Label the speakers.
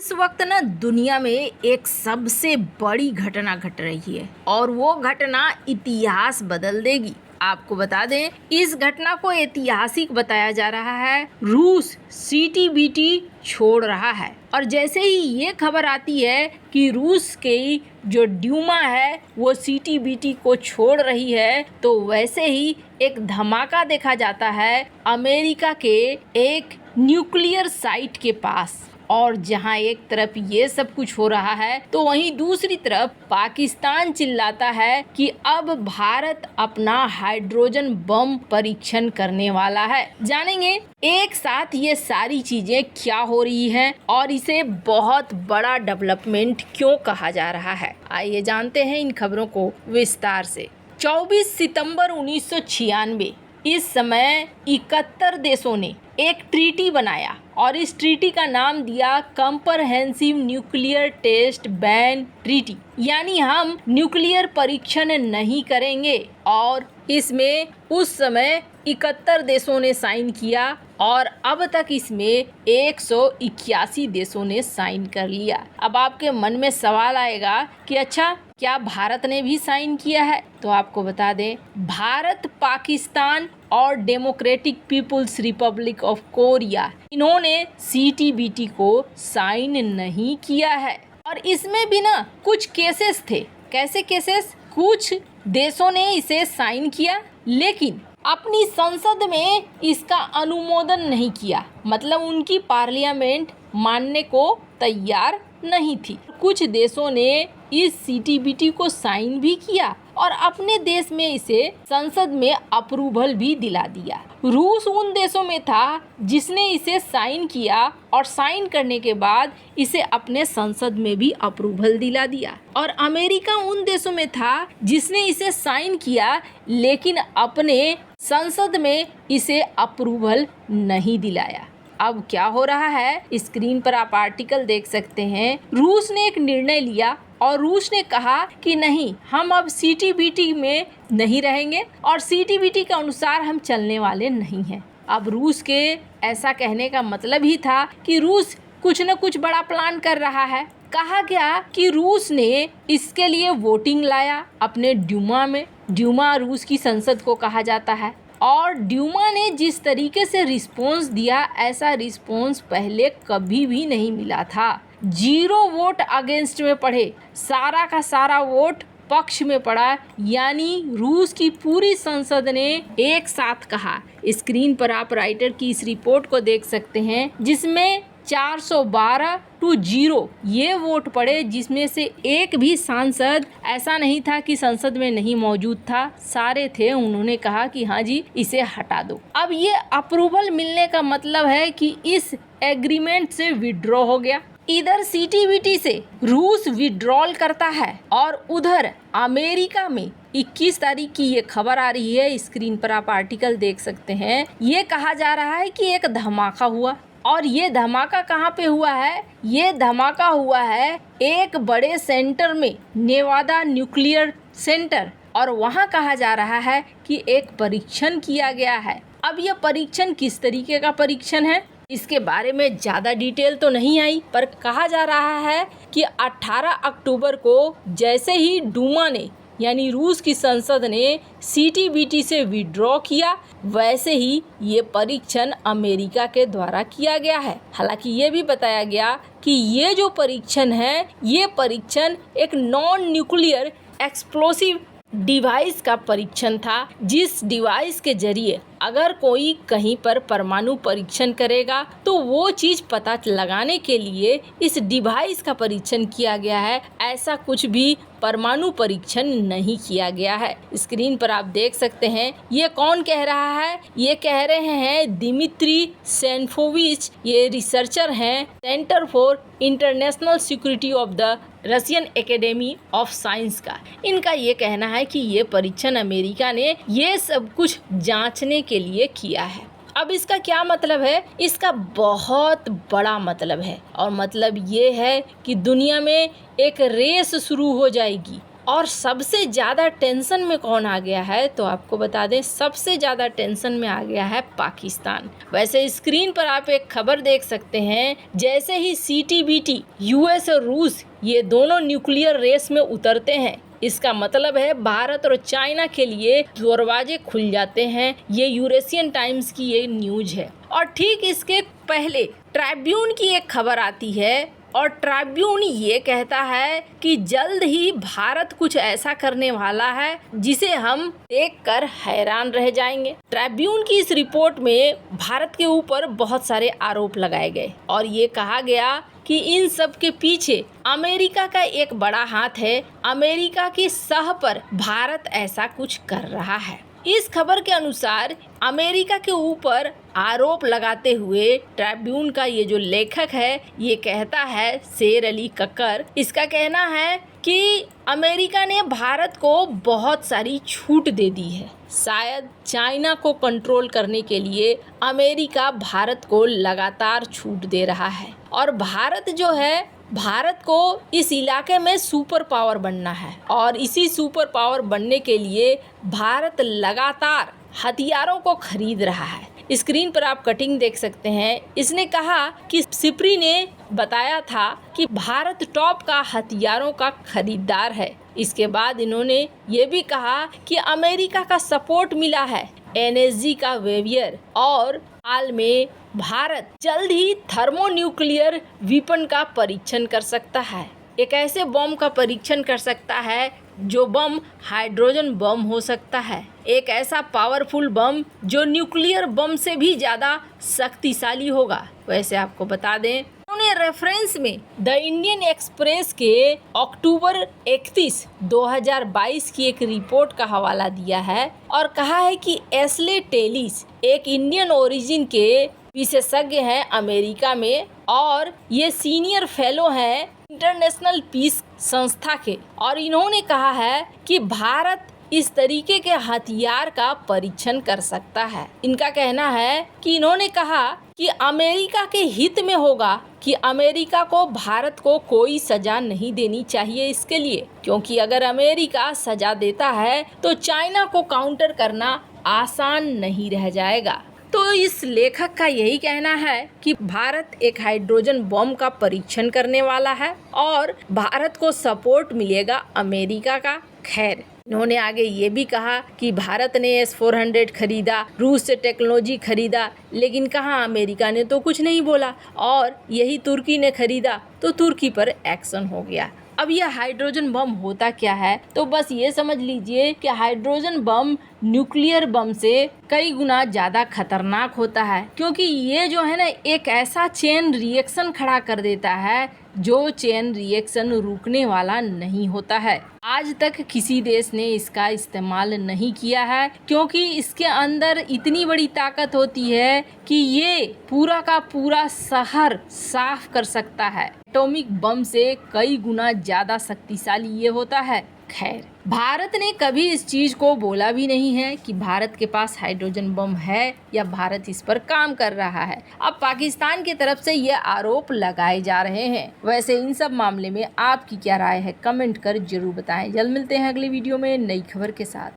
Speaker 1: इस वक्त ना दुनिया में एक सबसे बड़ी घटना घट रही है और वो घटना इतिहास बदल देगी। आपको बता दें, इस घटना को ऐतिहासिक बताया जा रहा है। रूस सीटीबीटी छोड़ रहा है और जैसे ही ये खबर आती है कि रूस की जो ड्यूमा है वो सीटीबीटी को छोड़ रही है, तो वैसे ही एक धमाका देखा जाता है अमेरिका के एक न्यूक्लियर साइट के पास। और जहां एक तरफ ये सब कुछ हो रहा है तो वहीं दूसरी तरफ पाकिस्तान चिल्लाता है कि अब भारत अपना हाइड्रोजन बम परीक्षण करने वाला है। जानेंगे एक साथ ये सारी चीजें क्या हो रही हैं और इसे बहुत बड़ा डेवलपमेंट क्यों कहा जा रहा है। आइए जानते हैं इन खबरों को विस्तार से। 24 सितंबर 1996 इस समय 71 देशों ने एक ट्रीटी बनाया और इस ट्रीटी का नाम दिया comprehensive nuclear test ban treaty, यानी हम न्यूक्लियर परीक्षण नहीं करेंगे। और इसमें उस समय 71 देशों ने साइन किया और अब तक इसमें 181 देशों ने साइन कर लिया। अब आपके मन में सवाल आएगा कि अच्छा, क्या भारत ने भी साइन किया है? तो आपको बता दें, भारत, पाकिस्तान और Democratic People's Republic of Korea, इन्होंने सीटीबीटी को साइन नहीं किया है। और इसमें भी ना कुछ केसेस थे। कैसे केसेस? कुछ देशों ने इसे साइन किया लेकिन अपनी संसद में इसका अनुमोदन नहीं किया, मतलब उनकी पार्लियामेंट मानने को तैयार नहीं थी। कुछ देशों ने इस सीटीबीटी को साइन भी किया और अपने देश में इसे संसद में अप्रूवल भी दिला दिया। रूस उन देशों में था जिसने इसे साइन किया और साइन करने के बाद इसे अपने संसद में भी अप्रूवल दिला दिया। और अमेरिका उन देशों में था जिसने इसे साइन किया लेकिन अपने संसद में इसे अप्रूवल नहीं दिलाया। अब क्या हो रहा है, स्क्रीन पर आप आर्टिकल देख सकते हैं। रूस ने एक निर्णय लिया और रूस ने कहा कि नहीं, हम अब सीटीबीटी में नहीं रहेंगे और सीटीबीटी के अनुसार हम चलने वाले नहीं हैं। अब रूस के ऐसा कहने का मतलब ही था कि रूस कुछ न कुछ बड़ा प्लान कर रहा है। कहा गया कि रूस ने इसके लिए वोटिंग लाया अपने ड्यूमा में। ड्यूमा रूस की संसद को कहा जाता है और ड्यूमा ने जिस तरीके से रिस्पॉन्स दिया, ऐसा रिस्पॉन्स पहले कभी भी नहीं मिला था। 0 वोट अगेंस्ट में पड़े, सारा का सारा वोट पक्ष में पड़ा, यानी रूस की पूरी संसद ने एक साथ कहा। स्क्रीन पर आप राइटर की इस रिपोर्ट को देख सकते हैं जिसमें 412-0 ये वोट पड़े, जिसमें से एक भी सांसद ऐसा नहीं था कि संसद में नहीं मौजूद था, सारे थे। उन्होंने कहा कि हाँ जी, इसे हटा दो। अब ये अप्रूवल मिलने का मतलब है कि इस एग्रीमेंट से विड्रॉ हो गया। इधर सीटीबीटी से रूस विड्रॉल करता है और उधर अमेरिका में 21 तारीख की ये खबर आ रही है। स्क्रीन पर आप आर्टिकल देख सकते हैं। ये कहा जा रहा है कि एक धमाका हुआ और ये धमाका कहाँ पे हुआ है? ये धमाका हुआ है एक बड़े सेंटर में, नेवादा न्यूक्लियर सेंटर, और वहाँ कहा जा रहा है कि एक परीक्षण किया गया है। अब ये परीक्षण किस तरीके का परीक्षण है, इसके बारे में ज़्यादा डिटेल तो नहीं आई, पर कहा जा रहा है कि 18 अक्टूबर को जैसे ही डूमा ने, यानी रूस की संसद ने सीटीबीटी से विड्रॉ किया, वैसे ही ये परीक्षण अमेरिका के द्वारा किया गया है। हालांकि ये भी बताया गया कि ये जो परीक्षण है, ये परीक्षण एक नॉन न्यूक्लियर एक्सप्लोसिव डिवाइस का परीक्षण था, जिस डिवाइस के जरिए अगर कोई कहीं पर परमाणु परीक्षण करेगा तो वो चीज़ पता लगाने के लिए इस डिवाइस का परीक्षण किया गया है। ऐसा कुछ भी परमाणु परीक्षण नहीं किया गया है। स्क्रीन पर आप देख सकते हैं। ये कौन कह रहा है? ये कह रहे हैं दिमित्री सेंफोविच। ये रिसर्चर हैं centre for international security of the Russian academy of science का। इनका ये कहना है कि ये परीक्षण अमेरिका ने ये सब कुछ जांचने के लिए किया है। अब इसका क्या मतलब है? इसका बहुत बड़ा मतलब है और मतलब ये है कि दुनिया में एक रेस शुरू हो जाएगी और सबसे ज़्यादा टेंशन में कौन आ गया है, तो आपको बता दें सबसे ज़्यादा टेंशन में आ गया है पाकिस्तान। वैसे स्क्रीन पर आप एक खबर देख सकते हैं, जैसे ही CTBT US और रूस ये दोनों न्यूक्लियर रेस में उतरते हैं, इसका मतलब है भारत और चाइना के लिए दरवाजे खुल जाते हैं। ये यूरेशियन टाइम्स की ये न्यूज है। और ठीक इसके पहले ट्रिब्यून की एक खबर आती है और ट्रिब्यून ये कहता है कि जल्द ही भारत कुछ ऐसा करने वाला है जिसे हम देखकर हैरान रह जाएंगे। ट्रिब्यून की इस रिपोर्ट में भारत के ऊपर बहुत सारे आरोप लगाए गए और ये कहा गया कि इन सब के पीछे अमेरिका का एक बड़ा हाथ है। अमेरिका की सह पर भारत ऐसा कुछ कर रहा है। इस खबर के अनुसार अमेरिका के ऊपर आरोप लगाते हुए ट्रिब्यून का ये जो लेखक है ये कहता है, शेर अली कक्कर, इसका कहना है कि अमेरिका ने भारत को बहुत सारी छूट दे दी है। शायद चाइना को कंट्रोल करने के लिए अमेरिका भारत को लगातार छूट दे रहा है और भारत को इस इलाके में सुपर पावर बनना है और इसी सुपर पावर बनने के लिए भारत लगातार हथियारों को खरीद रहा है। स्क्रीन पर आप कटिंग देख सकते हैं। इसने कहा कि सिप्री ने बताया था कि भारत टॉप का हथियारों का खरीदार है। इसके बाद इन्होंने ये भी कहा कि अमेरिका का सपोर्ट मिला है NSG का वेवियर और हाल में भारत जल्द ही थर्मोन्यूक्लियर वेपन का परीक्षण कर सकता है। एक ऐसे बम का परीक्षण कर सकता है जो बम हाइड्रोजन बम हो सकता है, एक ऐसा पावरफुल बम जो न्यूक्लियर बम से भी ज़्यादा शक्तिशाली होगा। वैसे आपको बता दें, उन्होंने रेफरेंस में द इंडियन एक्सप्रेस के अक्टूबर 31, 2022 की एक रिपोर्ट का हवाला दिया है और कहा है कि एस्ले टेलिस एक इंडियन ओरिजिन के विशेषज्ञ हैं अमेरिका में और ये सीनियर फेलो हैं इंटरनेशनल पीस संस्था के, और इन्होंने कहा है कि भारत इस तरीके के हथियार का परीक्षण कर सकता है। इनका कहना है कि इन्होंने कहा कि अमेरिका के हित में होगा कि अमेरिका को भारत को कोई सजा नहीं देनी चाहिए इसके लिए, क्योंकि अगर अमेरिका सजा देता है तो चाइना को काउंटर करना आसान नहीं रह जाएगा। तो इस लेखक का यही कहना है कि भारत एक हाइड्रोजन बम का परीक्षण करने वाला है और भारत को सपोर्ट मिलेगा अमेरिका का। खैर, इन्होंने आगे ये भी कहा कि भारत ने S-400 खरीदा, रूस से टेक्नोलॉजी खरीदा, लेकिन कहाँ अमेरिका ने तो कुछ नहीं बोला और यही तुर्की ने खरीदा तो तुर्की पर एक्शन हो गया। अब यह हाइड्रोजन बम होता क्या है, तो बस ये समझ लीजिए कि हाइड्रोजन बम न्यूक्लियर बम से कई गुना ज़्यादा खतरनाक होता है, क्योंकि ये जो है ना एक ऐसा चेन रिएक्शन खड़ा कर देता है जो चेन रिएक्शन रुकने वाला नहीं होता है। आज तक किसी देश ने इसका इस्तेमाल नहीं किया है, क्योंकि इसके अंदर इतनी बड़ी ताकत होती है कि ये पूरा का पूरा शहर साफ कर सकता है। एटॉमिक बम से कई गुना ज़्यादा शक्तिशाली ये होता है। खैर, भारत ने कभी इस चीज़ को बोला भी नहीं है कि भारत के पास हाइड्रोजन बम है या भारत इस पर काम कर रहा है। अब पाकिस्तान की तरफ से ये आरोप लगाए जा रहे हैं। वैसे इन सब मामले में आपकी क्या राय है, कमेंट कर जरूर बताएं। जल्द मिलते हैं अगली वीडियो में नई खबर के साथ।